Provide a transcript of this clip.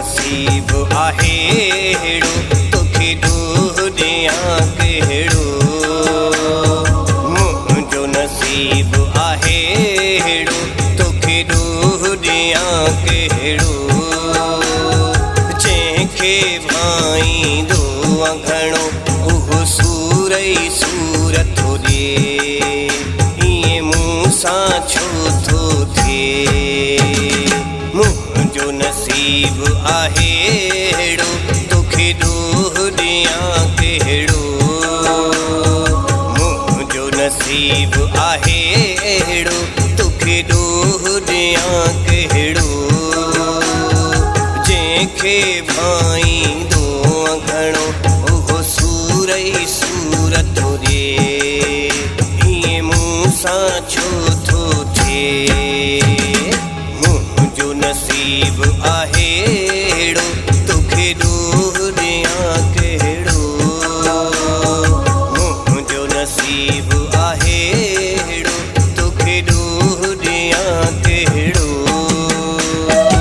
नसीब आहेड़ो तोखे ॾोह ॾियां कहिड़ो। मुंहिंजो नसीब आहेड़ो तोखे ॾोह ॾियां कहिड़ो। जंहिंखे भाईंदो घणो उहो सूर ई सूर थो ॾिए। ईअं मूं सां छो थो थिए। मुंहिंजो नसीब आहेड़ो तोखे ॾोह ॾियां कहिड़ो। मुंहिंजो नसीब आहेड़ो तोखे ॾोह ॾियां कहिड़ो। जंहिंखे भाईंदो घणो उहो सूर ई सूर थो ॾिए। ईअं मूं सां छो थो थिए। मुंहिंजो नसीब आहेड़ो तोखे ॾोह ॾियां कहिड़ो। मुंहिंजो नसीब